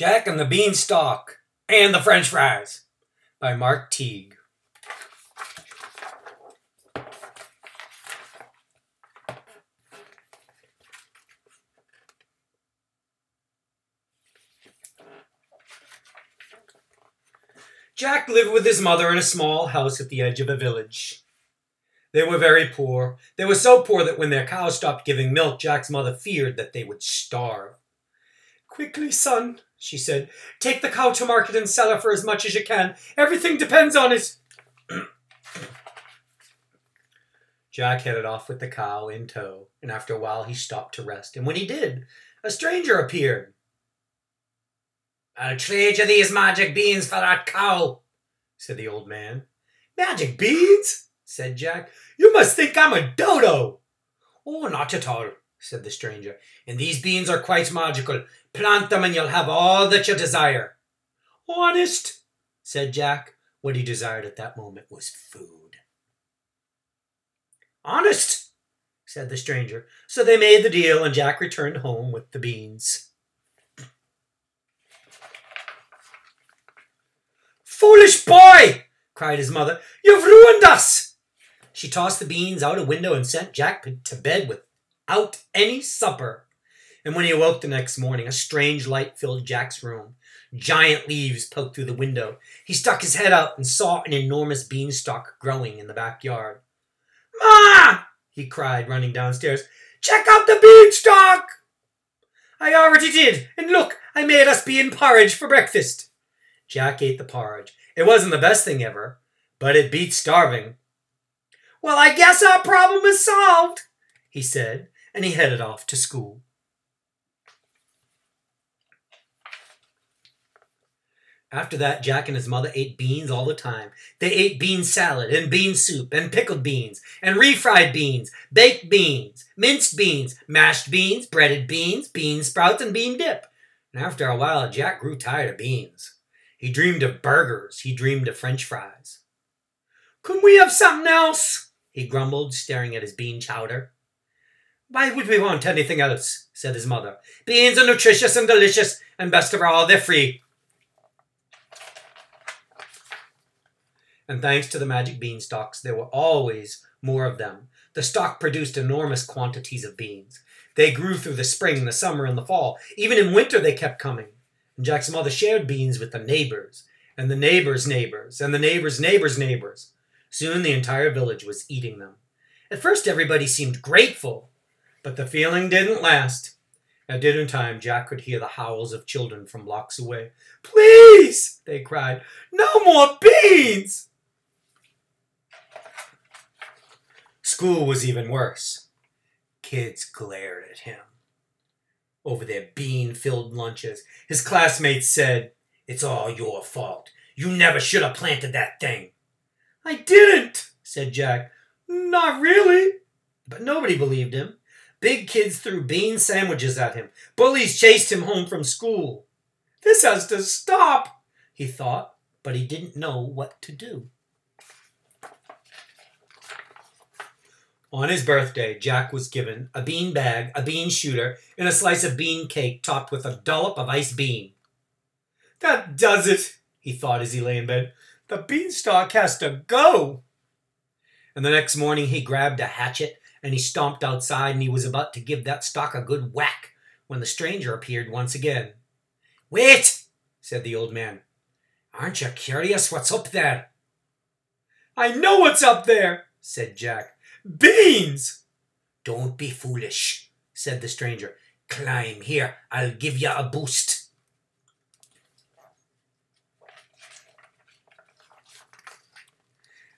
Jack and the Beanstalk and the French Fries by Mark Teague. Jack lived with his mother in a small house at the edge of a village. They were very poor. They were so poor that when their cows stopped giving milk, Jack's mother feared that they would starve. "Quickly, son," she said, "take the cow to market and sell her for as much as you can. Everything depends on it." Jack headed off with the cow in tow, and after a while he stopped to rest. And when he did, a stranger appeared. "I'll trade you these magic beans for that cow," said the old man. "Magic beans?" said Jack. "You must think I'm a dodo." "Oh, not at all," said the stranger. "And these beans are quite magical. Plant them and you'll have all that you desire." "Honest?" said Jack. What he desired at that moment was food. "Honest," said the stranger. So they made the deal, and Jack returned home with the beans. "Foolish boy!" cried his mother. "You've ruined us!" She tossed the beans out a window and sent Jack to bed without any supper. And when he awoke the next morning, a strange light filled Jack's room. Giant leaves poked through the window. He stuck his head out and saw an enormous beanstalk growing in the backyard. "Ma!" he cried, running downstairs. "Check out the beanstalk!" "I already did, and look, I made us bean porridge for breakfast." Jack ate the porridge. It wasn't the best thing ever, but it beat starving. "Well, I guess our problem is solved," he said, and he headed off to school. After that, Jack and his mother ate beans all the time. They ate bean salad and bean soup and pickled beans and refried beans, baked beans, minced beans, mashed beans, breaded beans, bean sprouts, and bean dip. And after a while, Jack grew tired of beans. He dreamed of burgers. He dreamed of French fries. "Couldn't we have something else?" he grumbled, staring at his bean chowder. "Why would we want anything else?" said his mother. "Beans are nutritious and delicious, and best of all, they're free." And thanks to the magic beanstalks, there were always more of them. The stalk produced enormous quantities of beans. They grew through the spring, the summer, and the fall. Even in winter, they kept coming. And Jack's mother shared beans with the neighbors, and the neighbors' neighbors, and the neighbors' neighbors' neighbors. Soon the entire village was eating them. At first, everybody seemed grateful, but the feeling didn't last. At dinner time, Jack could hear the howls of children from blocks away. "Please!" they cried. "No more beans!" School was even worse. Kids glared at him over their bean-filled lunches. His classmates said, "It's all your fault. You never should have planted that thing." "I didn't," said Jack. "Not really." But nobody believed him. Big kids threw bean sandwiches at him. Bullies chased him home from school. "This has to stop," he thought, but he didn't know what to do. On his birthday, Jack was given a bean bag, a bean shooter, and a slice of bean cake topped with a dollop of iced bean. "That does it," he thought as he lay in bed. "The beanstalk has to go." And the next morning he grabbed a hatchet and he stomped outside, and he was about to give that stalk a good whack when the stranger appeared once again. "Wait," said the old man. "Aren't you curious what's up there?" "I know what's up there," said Jack. "Beans!" "Don't be foolish," said the stranger. "Climb here. I'll give you a boost."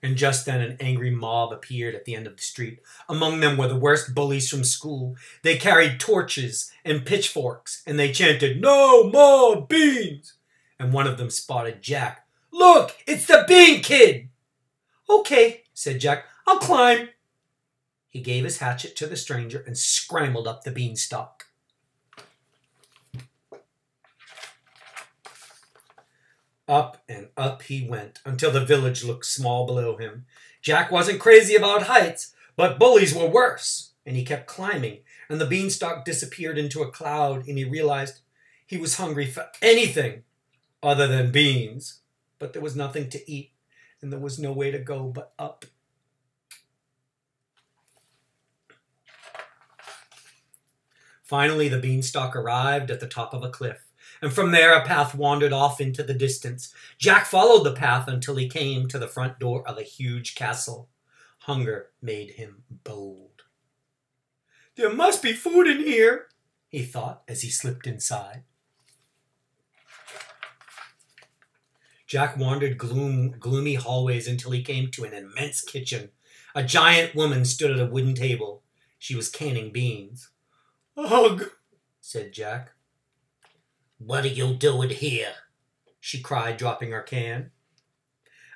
And just then an angry mob appeared at the end of the street. Among them were the worst bullies from school. They carried torches and pitchforks, and they chanted, "No more beans!" And one of them spotted Jack. "Look, it's the Bean Kid!" "Okay," said Jack. "I'll climb." He gave his hatchet to the stranger and scrambled up the beanstalk. Up and up he went until the village looked small below him. Jack wasn't crazy about heights, but bullies were worse, and he kept climbing, and the beanstalk disappeared into a cloud, and he realized He was hungry for anything other than beans, but there was nothing to eat, and there was no way to go but up. Finally, the beanstalk arrived at the top of a cliff, and from there a path wandered off into the distance. Jack followed the path until he came to the front door of a huge castle. Hunger made him bold. "There must be food in here," he thought as he slipped inside. Jack wandered gloomy hallways until he came to an immense kitchen. A giant woman stood at a wooden table. She was canning beans. "Ugh," said Jack. "What are you doing here?" she cried, dropping her can.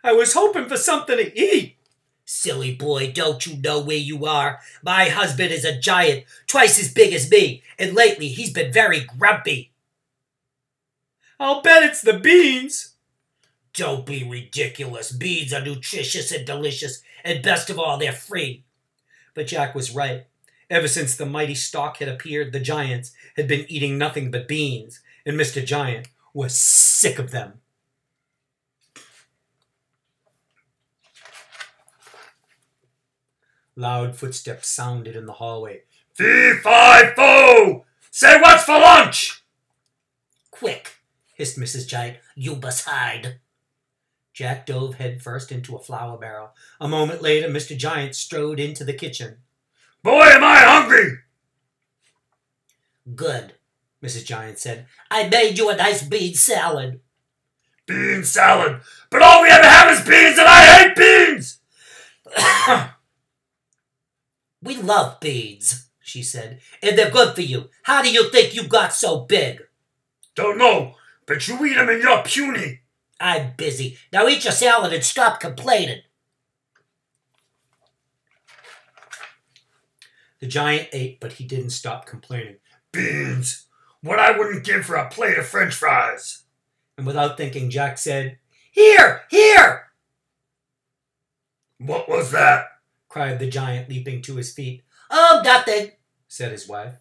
"I was hoping for something to eat." "Silly boy, don't you know where you are? My husband is a giant, twice as big as me, and lately he's been very grumpy." "I'll bet it's the beans." "Don't be ridiculous. Beans are nutritious and delicious, and best of all, they're free." But Jack was right. Ever since the mighty stalk had appeared, the giants had been eating nothing but beans, and Mr. Giant was sick of them. Loud footsteps sounded in the hallway. "Fee-fi-fo! Say what's for lunch!" "Quick!" hissed Mrs. Giant. "You must hide." Jack dove headfirst into a flour barrel. A moment later, Mr. Giant strode into the kitchen. "Boy, am I hungry!" "Good," Mrs. Giant said. "I made you a nice bean salad." "Bean salad? But all we ever have is beans, and I hate beans!" "We love beans," she said, "and they're good for you. How do you think you got so big?" "Don't know, but you eat them and you're puny." "I'm busy. Now eat your salad and stop complaining." The giant ate, but he didn't stop complaining. "Beans! What I wouldn't give for a plate of French fries!" And without thinking, Jack said, "Here! Here!" "What was that?" cried the giant, leaping to his feet. "Oh, nothing," said his wife.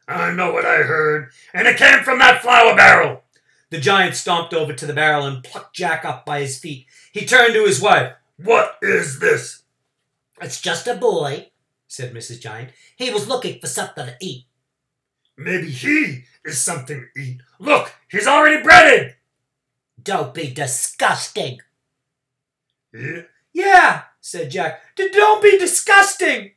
"I know what I heard, and it came from that flour barrel." The giant stomped over to the barrel and plucked Jack up by his feet. He turned to his wife. "What is this?" "It's just a boy," said Mrs. Giant. "He was looking for something to eat." "Maybe he is something to eat. Look, he's already breaded." "Don't be disgusting." Yeah, said Jack. "Don't be disgusting."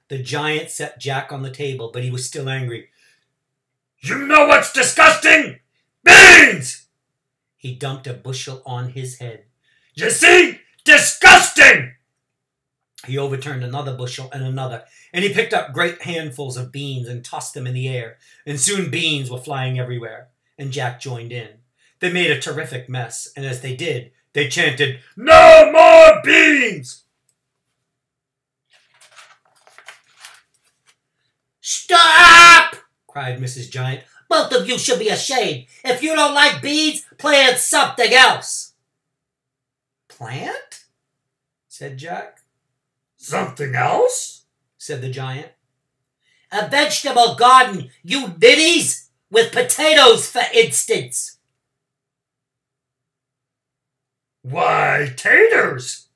The giant set Jack on the table, but he was still angry. "You know what's disgusting? Beans!" He dumped a bushel on his head. "You see? Disgusting!" He overturned another bushel and another, and he picked up great handfuls of beans and tossed them in the air, and soon beans were flying everywhere, and Jack joined in. They made a terrific mess, and as they did, they chanted, "No more beans!" "Stop!" cried Mrs. Giant. "Both of you should be ashamed. If you don't like beans, plant something else." "Plant?" said Jack. "Something else?" said the giant. "A vegetable garden, you ninnies! With potatoes, for instance." "Why, taters,"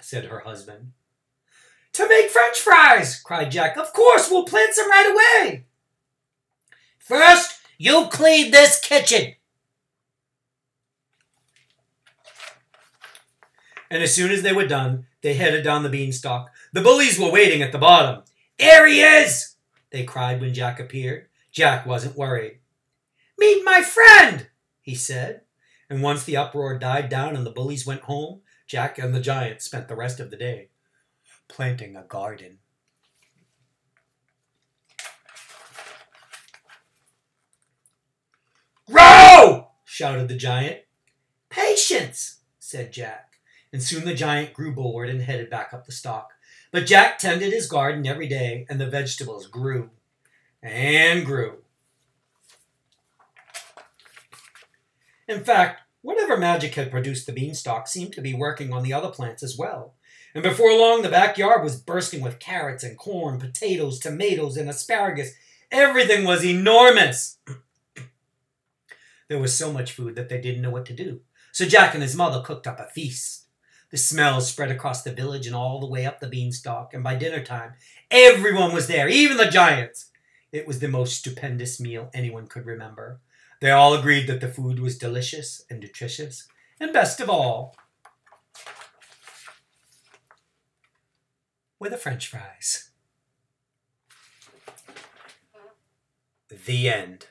said her husband. "To make French fries," cried Jack. "Of course, we'll plant some right away." "First, you clean this kitchen." And as soon as they were done, they headed down the beanstalk. The bullies were waiting at the bottom. "There he is!" they cried when Jack appeared. Jack wasn't worried. "Meet my friend," he said. And once the uproar died down and the bullies went home, Jack and the giant spent the rest of the day planting a garden. "Grow!" shouted the giant. "Patience," said Jack. And soon the giant grew bored and headed back up the stalk. But Jack tended his garden every day, and the vegetables grew and grew. In fact, whatever magic had produced the beanstalk seemed to be working on the other plants as well. And before long, the backyard was bursting with carrots and corn, potatoes, tomatoes, and asparagus. Everything was enormous. There was so much food that they didn't know what to do. So Jack and his mother cooked up a feast. The smell spread across the village and all the way up the Beanstalk, and by dinner time, everyone was there, even the giants. It was the most stupendous meal anyone could remember. They all agreed that the food was delicious and nutritious, and best of all were the French fries. The end.